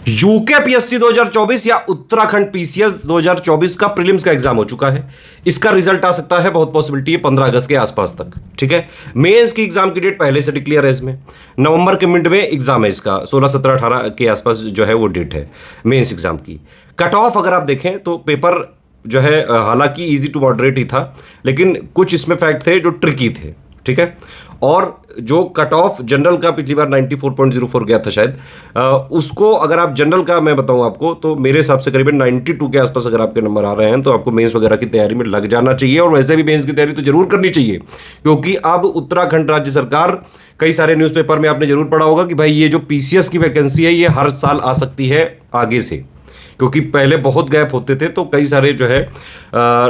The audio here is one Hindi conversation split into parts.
यूके पीएससी 2024 या उत्तराखंड पीसीएस 2024 का प्रीलिम्स का एग्जाम हो चुका है। इसका रिजल्ट आ सकता है, बहुत पॉसिबिलिटी है 15 अगस्त के आसपास तक। ठीक है, मेंस की एग्जाम की डेट पहले से डिक्लेयर है। इसमें नवंबर के मिड में एग्जाम है इसका, 16, 17, 18 के आसपास जो है वो डेट है मेंस एग्जाम की। कट ऑफ अगर आप देखें तो पेपर जो है हालांकि इजी टू मॉडरेट ही था, लेकिन कुछ इसमें फैक्ट थे जो ट्रिकी थे। ठीक है, और जो कट ऑफ जनरल का पिछली बार 94.04 गया था शायद, उसको अगर आप जनरल का मैं बताऊं आपको तो मेरे हिसाब से करीबन 92 के आसपास अगर आपके नंबर आ रहे हैं तो आपको मेंस वगैरह की तैयारी में लग जाना चाहिए। और वैसे भी मेंस की तैयारी तो जरूर करनी चाहिए, क्योंकि अब उत्तराखंड राज्य सरकार, कई सारे न्यूज़पेपर में आपने जरूर पढ़ा होगा कि भाई ये जो पीसीएस की वैकेंसी है ये हर साल आ सकती है आगे से, क्योंकि पहले बहुत गैप होते थे तो कई सारे जो है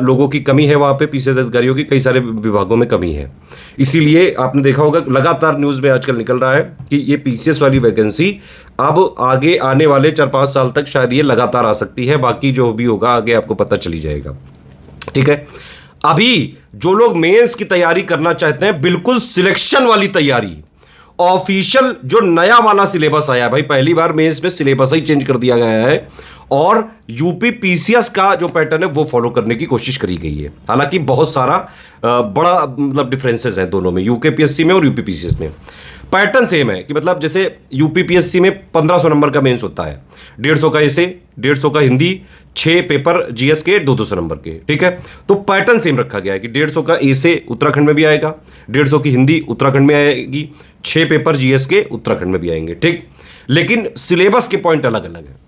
लोगों की कमी है वहाँ पे, पीसीएस अधिकारियों की कई सारे विभागों में कमी है। इसीलिए आपने देखा होगा लगातार न्यूज़ में आजकल निकल रहा है कि ये पीसीएस वाली वैकेंसी अब आगे आने वाले 4-5 साल तक शायद ये लगातार आ सकती है। बाकी जो भी होगा आगे आपको पता चली जाएगा। ठीक है, अभी जो लोग मेंस की तैयारी करना चाहते हैं, बिल्कुल सिलेक्शन वाली तैयारी, ऑफिशियल जो नया वाला सिलेबस आया है भाई, पहली बार मेंस में सिलेबस ही चेंज कर दिया गया है और यूपी पीसीएस का जो पैटर्न है वो फॉलो करने की कोशिश करी गई है। हालांकि बहुत सारा बड़ा मतलब डिफरेंसेस हैं दोनों में, यूके पीएससी में और यूपी पीसीएस में। पैटर्न सेम है कि मतलब जैसे यूपी पीएससी में 1500 नंबर का मेंस होता है, 150 का ऐसे, 150 का हिंदी, 6 पेपर जीएस के 200 नंबर के। ठीक है, तो पैटर्न सेम रखा गया है कि 150 का ऐसे उत्तराखंड में भी आएगा, 150 की हिंदी उत्तराखंड में आएगी, 6 पेपर जीएस के उत्तराखंड में भी आएंगे। ठीक, लेकिन सिलेबस के पॉइंट अलग अलग है।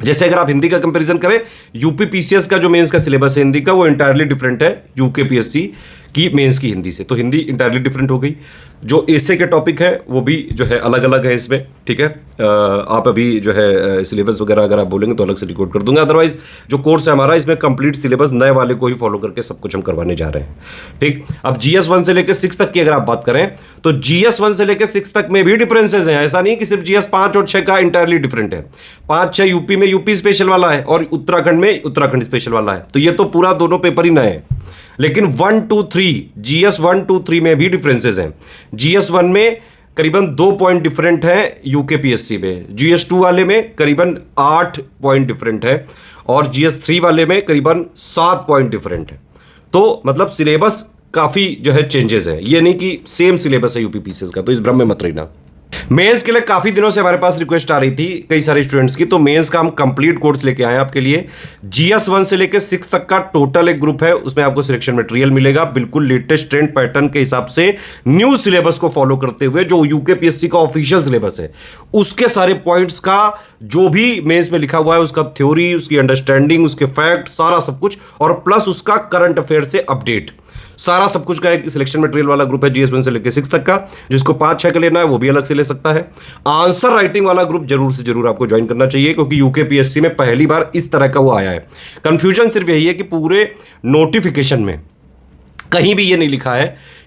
जैसे अगर आप हिंदी का कंपैरिजन करें, यूपी पीसीएस का जो मेंस का सिलेबस है हिंदी का वो इंटायरली डिफरेंट है यूके पीएससी की मेंस की हिंदी से, तो हिंदी इंटायरली डिफरेंट हो गई। जो एसे के टॉपिक है वो भी जो है अलग अलग है इसमें। ठीक है, आप अभी जो है सिलेबस वगैरह अगर आप बोलेंगे तो अलग से रिकॉर्ड कर दूंगा, अदरवाइज जो कोर्स है हमारा इसमें कंप्लीट सिलेबस नए वाले को ही फॉलो करके सब कुछ हम करवाने जा रहे हैं। ठीक, अब जीएस 1 से लेकर 6 तक की अगर आप बात करें तो जीएस 1 से लेकर 6 तक में भी डिफरेंसेस हैं। ऐसा नहीं कि सिर्फ जीएस 5 और 6 का इंटायरली डिफरेंट है। 5, 6 यूपी में यूपी स्पेशल वाला है और उत्तराखंड में उत्तराखंड स्पेशल वाला है, तो ये तो पूरा दोनों पेपर ही नए हैं। लेकिन 1, 2, 3 जीएस 1, 2, 3 में भी डिफरेंसेस हैं। जीएस 1 में करीबन 2 पॉइंट डिफरेंट है यूके पीएससी में, जीएस 2 वाले में करीबन 8 पॉइंट डिफरेंट है और जीएस 3 वाले में करीबन 7 पॉइंट डिफरेंट है। तो मतलब सिलेबस काफ़ी जो है चेंजेस है, ये नहीं कि सेम सिलेबस है यूपी पीसीएस का, तो इस भ्रम में मत रहना। मेंस के लिए काफी दिनों से हमारे पास रिक्वेस्ट आ रही थी कई सारे स्टूडेंट्स की, तो मेंस का हम कंप्लीट कोर्स लेके आए हैं आपके लिए। जीएस 1 से लेकर 6 तक का टोटल एक ग्रुप है, उसमें आपको सिलेक्शन मटेरियल मिलेगा बिल्कुल लेटेस्ट ट्रेंड पैटर्न के हिसाब से, न्यू सिलेबस को फॉलो करते हुए। जो यूके पीएससी का ऑफिशियल सिलेबस है उसके सारे पॉइंट्स का जो भी मेंस में लिखा हुआ है, उसका थ्योरी, उसकी अंडरस्टैंडिंग, उसके फैक्ट, सारा सब कुछ, और प्लस उसका करंट अफेयर से अपडेट, सारा सब कुछ का एक सिलेक्शन मटेरियल वाला ग्रुप है जीएस 1 से लेकर 6 तक का। जिसको 5-6 का लेना है वो भी अलग से ले सकता है। आंसर राइटिंग वाला ग्रुप जरूर से जरूर आपको ज्वाइन करना चाहिए, क्योंकि यूके पीएससी में पहली बार इस तरह का वो आया है। कंफ्यूजन सिर्फ यही है कि पूरे नोटिफिकेशन में कहीं भी ये नहीं लिखा है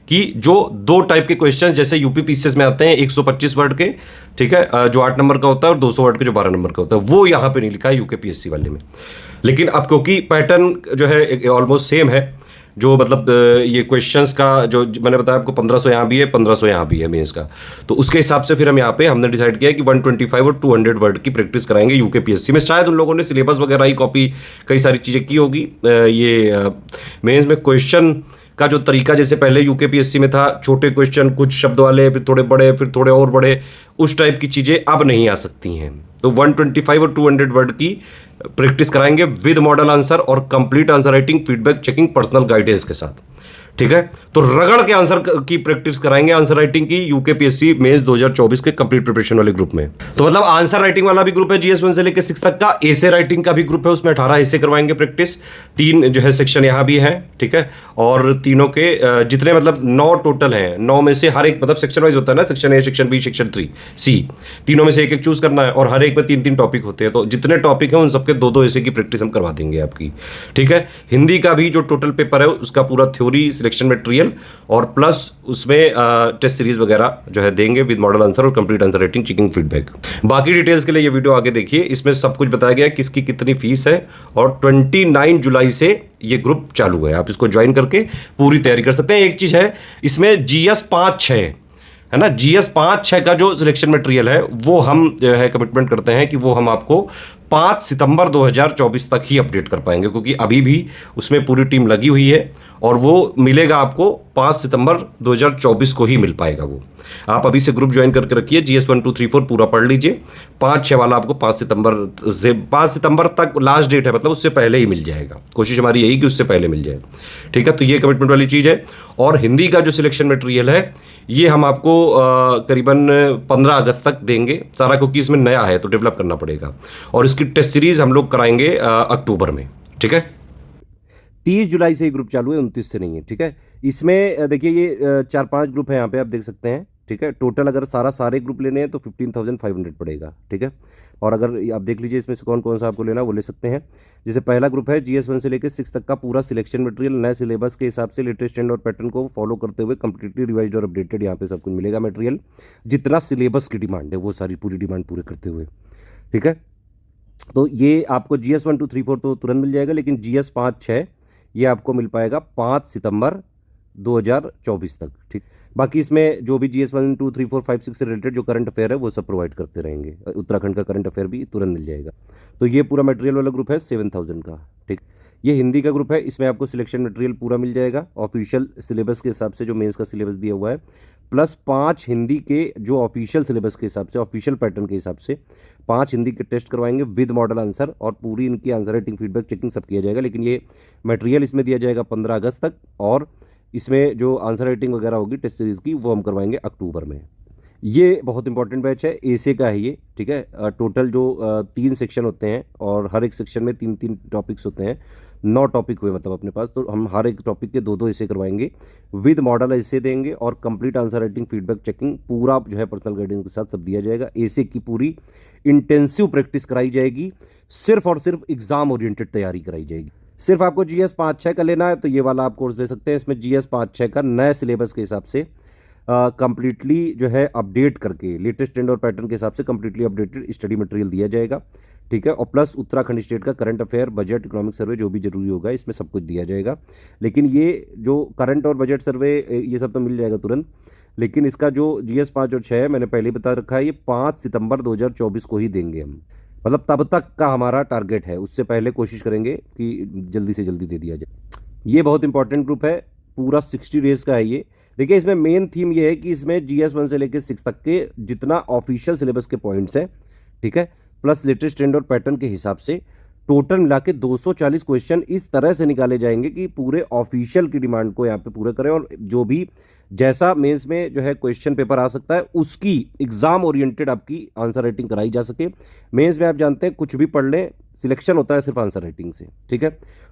कि जो 2 टाइप के क्वेश्चन जैसे यूपी पीसीएस में आते हैं 125 वर्ड के, ठीक है, जो 8 नंबर का होता है, और 200 वर्ड के जो 12 नंबर का होता है, वो यहाँ पे नहीं लिखा है यूके पीएससी वाले में। लेकिन अब क्योंकि पैटर्न जो है ऑलमोस्ट सेम है, जो मतलब ये क्वेश्चंस का जो मैंने बताया आपको 1500 यहाँ भी है, 1500 यहाँ भी है मेंस का, तो उसके हिसाब से फिर हम यहाँ पे हमने डिसाइड किया कि 125 और 200 वर्ड की प्रैक्टिस कराएंगे यूके पीएससी में। शायद उन लोगों ने सिलेबस वगैरह ही कॉपी कई सारी चीज़ें की होगी। ये मेंस में क्वेश्चन का जो तरीका जैसे पहले यूके पीएससी में था, छोटे क्वेश्चन, कुछ शब्द वाले, फिर थोड़े बड़े, फिर थोड़े और बड़े, उस टाइप की चीज़ें अब नहीं आ सकती हैं। तो 125 और 200 वर्ड की प्रैक्टिस कराएंगे विद मॉडल आंसर और complete answer writing, feedback, checking, personal guidance के साथ। ठीक है, तो रगड़ के आंसर की प्रैक्टिस कराएंगे आंसर राइटिंग की यूके पीएससी मेंस 2024 के कंप्लीट प्रिपरेशन वाले ग्रुप में। तो मतलब आंसर राइटिंग वाला भी ग्रुप है जीएस 1 से लेकर 6 तक का। एसे राइटिंग का भी ग्रुप है, उसमें 18 एसे करवाएंगे प्रैक्टिस। 3 जो है सेक्शन यहाँ भी हैं। ठीक है, और तीनों के जितने मतलब 9 टोटल हैं, 9 में से हर एक मतलब सेक्शन वाइज होता है ना, section A, section B, section 3, C, तीनों में से एक एक चूज करना है, और हर एक में 3-3 टॉपिक होते हैं। तो जितने टॉपिक हैं उन सबके 2-2 एसे की प्रैक्टिस हम करवा देंगे आपकी। ठीक है, हिंदी का भी जो टोटल पेपर है उसका पूरा थ्योरी, सिलेक्शन मटेरियल और प्लस उसमें टेस्ट सीरीज वगैरह जो है देंगे विद मॉडल आंसर और complete answer writing, checking, feedback. बाकी डिटेल्स के लिए ये वीडियो आगे देखिए, इसमें सब कुछ बताया गया है किसकी कितनी फीस है, और 29 जुलाई से ये ग्रुप चालू है। आप इसको ज्वाइन करके पूरी तैयारी कर सकते हैं। एक चीज़ है इसमें जीएस 5-6 है ना। जीएस 5-6 का जो सिलेक्शन मटेरियल है वो हम जो है कमिटमेंट करते हैं कि वो हम आपको 5 सितंबर 2024 तक ही अपडेट कर पाएंगे, क्योंकि अभी भी उसमें पूरी टीम लगी हुई है और वो मिलेगा आपको 5 सितंबर 2024 को ही मिल पाएगा वो। आप अभी से ग्रुप ज्वाइन करके रखिए, GS 1 2 3 4 पूरा पढ़ लीजिए। 5-6 वाला आपको 5 सितंबर तक लास्ट डेट है, मतलब उससे पहले ही मिल जाएगा। कोशिश हमारी यही कि उससे पहले मिल जाए, ठीक है। तो ये कमिटमेंट वाली चीज़ है। और हिंदी का जो सिलेक्शन मटेरियल है ये हम आपको करीबन 15 अगस्त तक देंगे सारा, क्योंकि इसमें नया है तो डेवलप करना पड़ेगा। और इसकी टेस्ट सीरीज हम लोग कराएंगे अक्टूबर में, ठीक है। 30 जुलाई से ही ग्रुप चालू है, 29 से नहीं है, ठीक है। इसमें देखिए ये 4-5 ग्रुप है यहाँ पे आप देख सकते हैं, ठीक है। टोटल अगर सारे ग्रुप लेने हैं तो 15,500 पड़ेगा, ठीक है। और अगर आप देख लीजिए इसमें से कौन कौन सा आपको लेना वो ले सकते हैं। जैसे पहला ग्रुप है GS 1 से लेकर 6 तक का पूरा सिलेक्शन मटेरियल नए सिलेबस के हिसाब से लेटेस्ट ट्रेंड और पैटर्न को फॉलो करते हुए कंप्लीटली रिवाइज्ड और अपडेटेड यहाँ पे सब कुछ मिलेगा मटेरियल। जितना सिलेबस की डिमांड है वो सारी पूरी डिमांड पूरे करते हुए, ठीक है। तो ये आपको GS 1 2 3 4 तो तुरंत मिल जाएगा, लेकिन GS 5-6 ये आपको मिल पाएगा 5 सितंबर 2024 तक, ठीक। बाकी इसमें जो भी GS 1 2 3 4 5 6 से रिलेटेड जो करंट अफेयर है वो सब प्रोवाइड करते रहेंगे। उत्तराखंड का करंट अफेयर भी तुरंत मिल जाएगा। तो ये पूरा मटेरियल वाला ग्रुप है 7,000 का, ठीक। ये हिंदी का ग्रुप है, इसमें आपको सिलेक्शन मटेरियल पूरा मिल जाएगा ऑफिशियल सिलेबस के हिसाब से, जो मेंस का सिलेबस दिया हुआ है, प्लस 5 हिंदी के जो ऑफिशियल सिलेबस के हिसाब से, ऑफिशियल पैटर्न के हिसाब से 5 हिंदी के टेस्ट करवाएंगे विद मॉडल आंसर, और पूरी इनकी आंसर राइटिंग फीडबैक चेकिंग सब किया जाएगा। लेकिन ये मटेरियल इसमें दिया जाएगा 15 अगस्त तक, और इसमें जो आंसर राइटिंग वगैरह होगी टेस्ट सीरीज़ की वो हम करवाएंगे अक्टूबर में। ये बहुत इंपॉर्टेंट बैच है, एसे का है ये, ठीक है। टोटल जो 3 सेक्शन होते हैं और हर एक सेक्शन में 3-3 टॉपिक्स होते हैं, 9 टॉपिक हुए मतलब अपने पास। तो हम हर एक टॉपिक के 2-2 ऐसे करवाएंगे, विद मॉडल ऐसे देंगे और complete answer writing feedback checking पूरा जो है पर्सनल गाइडेंस के साथ सब दिया जाएगा। ऐसे की पूरी इंटेंसिव प्रैक्टिस कराई जाएगी, सिर्फ और सिर्फ एग्जाम ओरिएंटेड तैयारी कराई जाएगी। सिर्फ आपको GS 5-6 का लेना है तो ये वाला आप कोर्स ले सकते हैं। इसमें GS 5-6 का नए सिलेबस के हिसाब से कंप्लीटली जो है अपडेट करके लेटेस्ट ट्रेंड और पैटर्न के हिसाब से कंप्लीटली अपडेटेड स्टडी मटेरियल दिया जाएगा, ठीक है। और प्लस उत्तराखंड स्टेट का current affair, budget, economic survey जो भी जरूरी होगा इसमें सब कुछ दिया जाएगा। लेकिन ये जो करंट और बजट सर्वे ये सब तो मिल जाएगा तुरंत, लेकिन इसका जो GS 5 और 6 है मैंने पहले बता रखा है, ये 5 सितंबर 2024 को ही देंगे हम, मतलब तब तक का हमारा टारगेट है। उससे पहले कोशिश करेंगे कि जल्दी से जल्दी दे दिया जाए। ये बहुत इंपॉर्टेंट ग्रुप है, पूरा 60 डेज का है ये। देखिए इसमें मेन थीम ये है कि इसमें GS 1 से लेकर 6 तक के जितना ऑफिशियल सिलेबस के पॉइंट्स हैं, ठीक है, प्लस लेटेस्ट ट्रेंड और पैटर्न के हिसाब से टोटल मिला के 240 क्वेश्चन इस तरह से निकाले जाएंगे कि पूरे ऑफिशियल की डिमांड को यहाँ पे पूरा करें, और जो भी जैसा मेंस में जो है क्वेश्चन पेपर आ सकता है उसकी एग्जाम ओरिएंटेड आपकी आंसर राइटिंग कराई जा सके। मेंस में आप जानते हैं कुछ भी पढ़ लें, सिलेक्शन होता है सिर्फ आंसर राइटिंग से, ठीक है।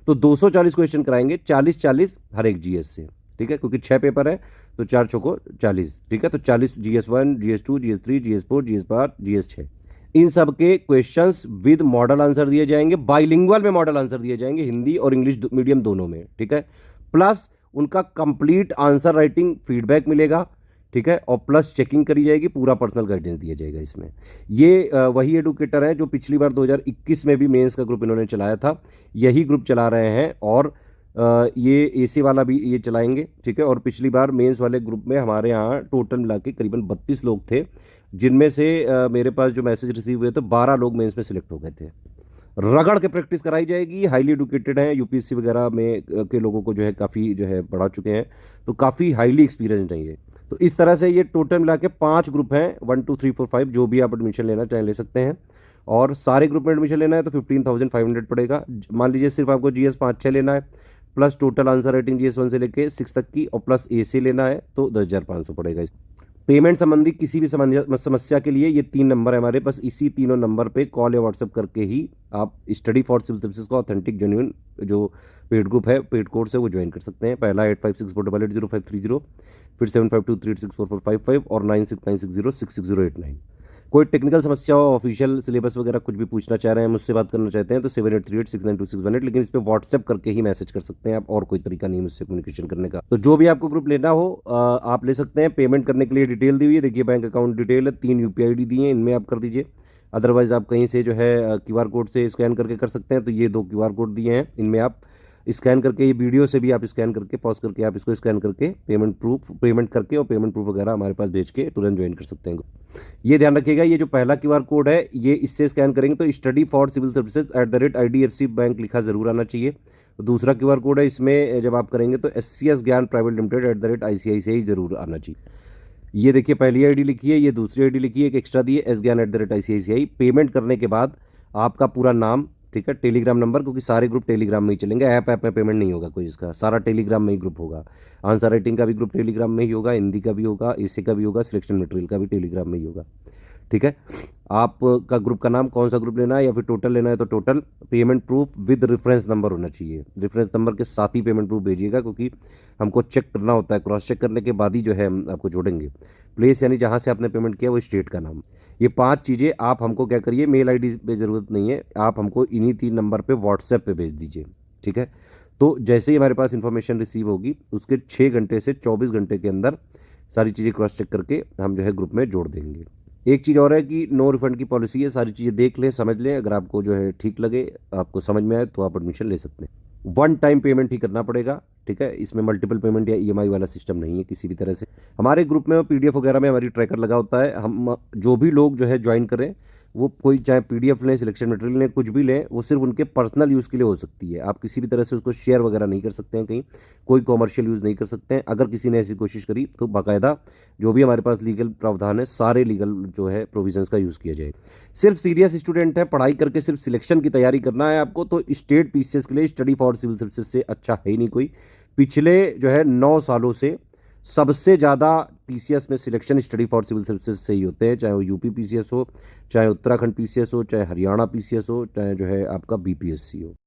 तो 240 क्वेश्चन कराएंगे, 40-40 हर एक GS से, ठीक है, क्योंकि 6 पेपर है तो 4 चौको 40, ठीक है। तो 40 GS 1, GS 2, GS 3, GS 4, GS 5, GS 6, इन सब के क्वेश्चंस विद मॉडल आंसर दिए जाएंगे। बाइलिंगुअल में मॉडल आंसर दिए जाएंगे, हिंदी और इंग्लिश मीडियम दोनों में, ठीक है। प्लस उनका कंप्लीट आंसर राइटिंग फीडबैक मिलेगा, ठीक है, और प्लस चेकिंग करी जाएगी, पूरा पर्सनल गाइडेंस दिया जाएगा इसमें। ये वही एडुकेटर हैं जो पिछली बार 2021 में भी मेंस का ग्रुप इन्होंने चलाया था, यही ग्रुप चला रहे हैं, और ये एसी वाला भी ये चलाएंगे, ठीक है। और पिछली बार मेंस वाले ग्रुप में हमारे यहाँ टोटल मिला के करीबन 32 लोग थे, जिनमें से मेरे पास जो मैसेज रिसीव हुए थे 12 लोग मेंस में सिलेक्ट हो गए थे। रगड़ के प्रैक्टिस कराई जाएगी, हाईली एडुकेटेड हैं, UPSC वगैरह में के लोगों को जो है काफ़ी जो है पढ़ा चुके हैं, तो काफ़ी हाईली एक्सपीरियंस्ड हैं ये। तो इस तरह से ये टोटल मिला के 5 ग्रुप हैं, 1 2 3 4 5, जो भी आप एडमिशन लेना चाहें ले सकते हैं। और सारे ग्रुप में एडमिशन लेना है तो 15,500 पड़ेगा। मान लीजिए सिर्फ आपको GS 5-6 लेना है, plus total answer writing GS 1 से लेके 6 तक की, और प्लस AC लेना है तो 10,500 पड़ेगा। पेमेंट संबंधी किसी भी समस्या के लिए ये 3 नंबर है हमारे पास, इसी तीनों नंबर पे कॉल या व्हाट्सएप करके ही आप स्टडी फॉर सिविल सर्विसेज का ऑथेंटिक जेन्युइन जो पेड ग्रुप है, पेड कोर्स है, वो ज्वाइन कर सकते हैं। पहला 8564880530, फिर 7523864455 और 9696066089। कोई टेक्निकल समस्या हो, ऑफिशियल सिलेबस वगैरह कुछ भी पूछना चाह रहे हैं, मुझसे बात करना चाहते हैं तो 7838692618, लेकिन इस पर व्हाट्सएप करके ही मैसेज कर सकते हैं आप, और कोई तरीका नहीं मुझसे कम्युनिकेशन करने का। तो जो भी आपको ग्रुप लेना हो आप ले सकते हैं। पेमेंट करने के लिए डिटेल दी हुई है, देखिए बैंक अकाउंट डिटेल है, 3 UPI ID दी है, इनमें आप कर दीजिए। अदरवाइज आप कहीं से जो है QR कोड से स्कैन करके कर सकते हैं, तो ये 2 QR कोड दिए हैं, इनमें आप स्कैन करके, ये वीडियो से भी आप स्कैन करके पॉज करके आप इसको स्कैन करके पेमेंट करके और पेमेंट प्रूफ वगैरह हमारे पास भेज के तुरंत ज्वाइन कर सकते हैं। ये ध्यान रखिएगा, ये जो पहला क्यूआर कोड है ये इससे स्कैन करेंगे तो study for civil services @IDFC bank लिखा जरूर आना चाहिए। दूसरा क्यूआर कोड है, इसमें जब आप करेंगे तो SCS ज्ञान प्राइवेट लिमिटेड @ICICI जरूर आना चाहिए। ये देखिए, पहली आईडी लिखी है, ये दूसरी आईडी लिखी है, एक एक्स्ट्रा दी है SGyan @ICICI। पेमेंट करने के बाद आपका पूरा नाम, ठीक है, टेलीग्राम नंबर, क्योंकि सारे ग्रुप टेलीग्राम में ही चलेंगे, ऐप में पेमेंट नहीं होगा कोई, इसका सारा टेलीग्राम में ही ग्रुप होगा। आंसर राइटिंग का भी ग्रुप टेलीग्राम में ही होगा, हिंदी का भी होगा, एसे का भी होगा, सिलेक्शन मटेरियल का भी टेलीग्राम में ही होगा। ठीक है, आपका ग्रुप का नाम कौन सा ग्रुप लेना है या फिर टोटल लेना है तो total. Payment proof with reference number होना चाहिए, रेफरेंस नंबर के साथ ही पेमेंट प्रूफ भेजिएगा, क्योंकि हमको चेक करना होता है, क्रॉस चेक करने के बाद ही जो है हम आपको जोड़ेंगे। प्लेस यानी जहाँ से आपने पेमेंट किया वो स्टेट का नाम। ये 5 चीज़ें आप हमको क्या करिए, मेल आईडी पे ज़रूरत नहीं है, आप हमको इन्हीं 3 नंबर पे व्हाट्सएप पे भेज दीजिए। ठीक है, तो जैसे ही हमारे पास इन्फॉर्मेशन रिसीव होगी उसके 6 घंटे से 24 घंटे के अंदर सारी चीज़ें क्रॉस चेक करके हम जो है ग्रुप में जोड़ देंगे। एक चीज़ और है कि नो रिफंड की पॉलिसी है, सारी चीज़ें देख लें, समझ लें, अगर आपको जो है ठीक लगे, आपको समझ में आए तो आप एडमिशन ले सकते हैं। 1 टाइम पेमेंट ही करना पड़ेगा। ठीक है, इसमें मल्टीपल पेमेंट या EMI वाला सिस्टम नहीं है किसी भी तरह से। हमारे ग्रुप में PDF वगैरह में हमारी ट्रैकर लगा होता है, हम जो भी लोग जो है ज्वाइन करें वो कोई चाहे PDF लें, सिलेक्शन मटेरियल लें, कुछ भी लें, वो सिर्फ उनके पर्सनल यूज़ के लिए हो सकती है। आप किसी भी तरह से उसको शेयर वगैरह नहीं कर सकते हैं, कहीं कोई कॉमर्शियल यूज़ नहीं कर सकते हैं। अगर किसी ने ऐसी कोशिश करी तो बाकायदा जो भी हमारे पास लीगल प्रावधान है, सारे लीगल जो है प्रोविजंस का यूज़ किया जाए। सिर्फ सीरियस स्टूडेंट है, पढ़ाई करके सिर्फ सिलेक्शन की तैयारी करना है आपको, तो स्टेट PCS के लिए स्टडी फॉर सिविल सर्विसेज से अच्छा है ही नहीं कोई। पिछले जो है 9 सालों से सबसे ज़्यादा PCS में selection study for civil services से ही होते हैं, चाहे वो UP PCS हो, चाहे उत्तराखंड PCS हो, चाहे हरियाणा PCS हो, चाहे जो है आपका BPSC हो।